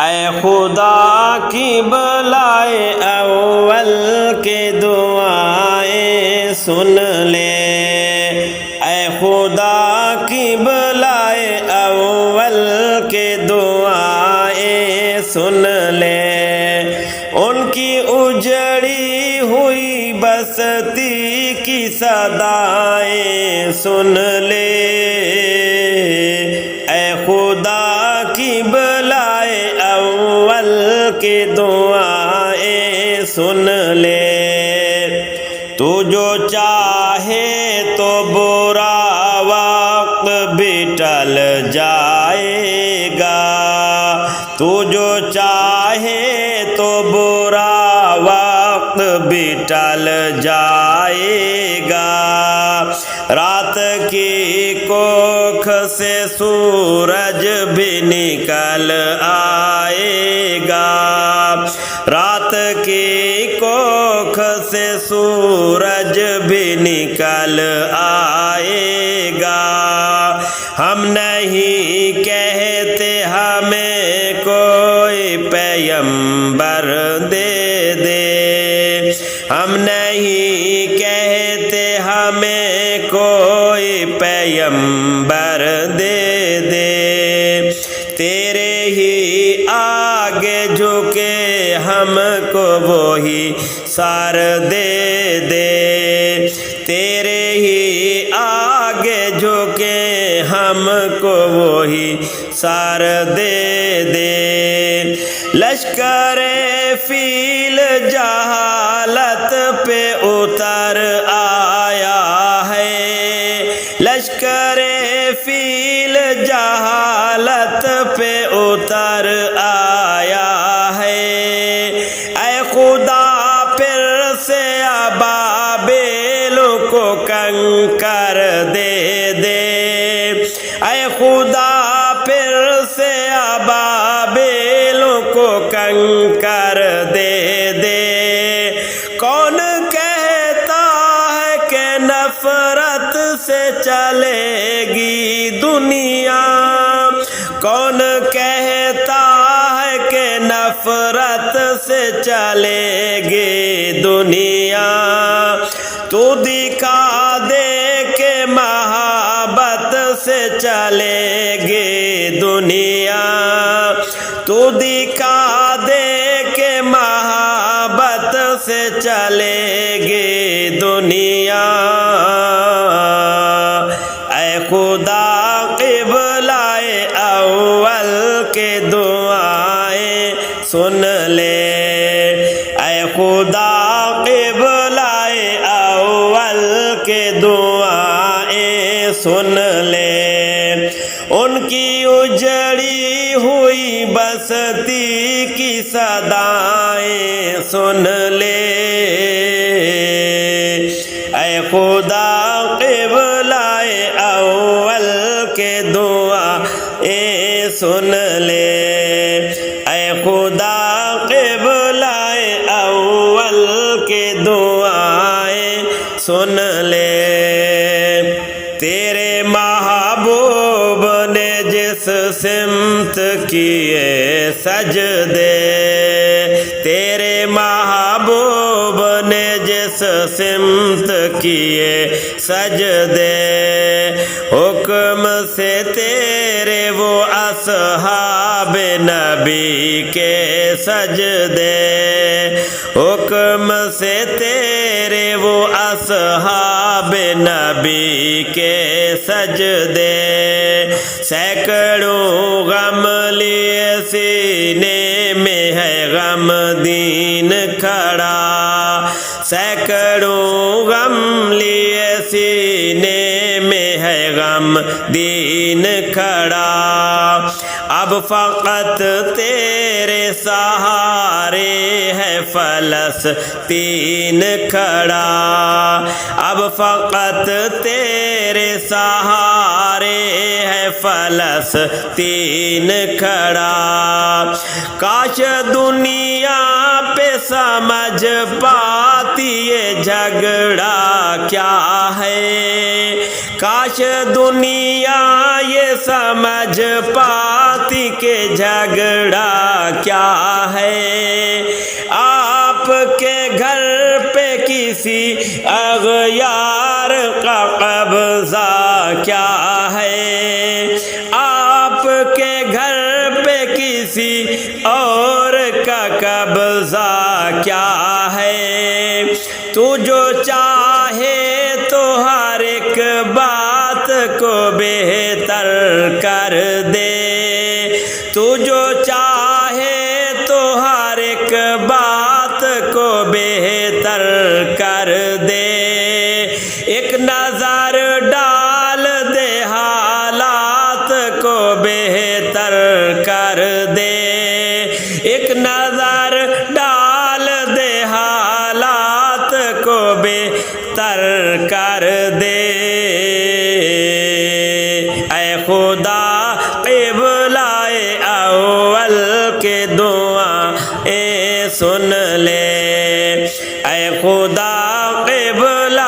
اے خدا کی بلائے اول کے دعائیں سن لے، اے خدا کی بلائے اول کے دعائیں سن لے، ان کی اجڑی ہوئی بستی کی صدائیں سن لے، اے خدا کی بلائے اول کی دعائیں سن لے، تو جو چاہے تو برا وقت بھی ٹل جائے گا، تو جو چاہے تو برا وقت بھی ٹل جائے گا، رات کی کوکھ سے سورج بھی نکل آئے گا، رات کی کوکھ سے سورج بھی نکل آئے گا، ہم نہیں کہتے ہمیں کوئی پیغمبر دے دے، ہم نہیں کہتے ہمیں کوئی پیغمبر دے دے، تیرے ہی آگے جھکے ہم کو وہی سر دے دے، تیرے ہی آگے جھکے ہم کو وہی سر دے دے، لشکر فیل جہالت پہ اتر آیا ہے، لشکر فیل جہالت پہ اتر آیا ہے، اے خدا پھر سے ابابیل کو کنکر دے دے، اے خدا پھر سے ابابیل کو کنکر دے دے، کون کہتا ہے کہ نفرت سے چلے گی دنیا، کون کہتا ہے کہ نفرت سے چلے گی دنیا، تو دکھا دے کہ محبت سے چلے گی دنیا، تو دکھا دے کہ محبت سے چلے گی دنیا، اے خدا قبلۂ اول کے دعائیں سن لے، اے خدا قبلۂ اول کے دعائیں سن لے، ان کی اجڑی ہوئی بستی کی صدائیں سن لے، اے خدا قبلۂ اول کے دعائیں سن لے، اے خدا قبلۂ اول کے دعائیں سن لے، تیرے محبوب نے جس سمت کیے سجدے، تیرے محبوب نے جس سمت کیے سجدے، حکم سے تیرے وہ اصحاب نبی کے سجدے، حکم سے تیرے وہ اصحاب نبی کے سجدے، سینکڑوں غم لیے سینے میں ہے غم دین کھڑا، سینکڑوں غم لیے سینے میں ہے غم دین کھڑا، اب فقط تیرے سہارے ہے فلسطین کھڑا، اب فقط تیرے سہارے ہے فلسطین کھڑا، کاش دنیا پہ سمجھ پاتی یہ جھگڑا کیا ہے، کاش دنیا یہ سمجھ پاتی کہ جھگڑا کیا ہے؟ آپ کے گھر پہ کسی اغیار کا قبضہ کیا ہے؟ آپ کے گھر پہ کسی اور کا قبضہ کیا ہے؟ تو جو چاہے تو ہر ایک بات کو بہتر کر دے، تو جو چاہے تو ہر ایک بات کو بہتر کر دے۔ ایک نظر ڈال دے حالات کو بہتر کر دے، ایک نظر ڈال دے حالات کو بہتر کر دے۔ اے خدا قبلہ اول کے دعائیں سن لے، اے خدا قبلہ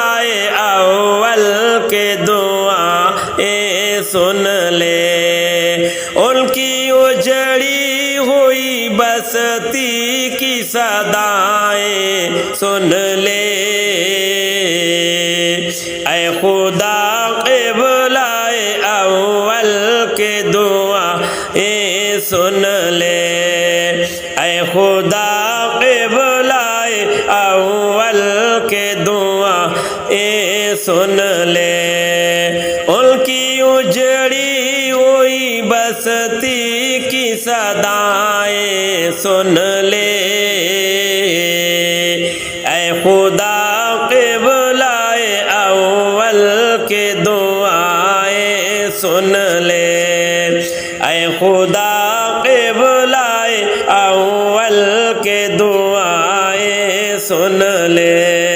اول کے دعائیں سن لے۔ ان کی اجڑی ہوئی بستی کی صدائیں سن لے، اے خدا قبلہ اول کے دعائیں سن لے، اے خدا قبلہ اول کے دعائیں سن لے۔ ان کی اجڑی ہوئی بستی کی صدائیں سن لے، اے خدا قبلہ اول کے دعائیں سن لے، اے خدا قبلہ اول کے دعائیں سن لے۔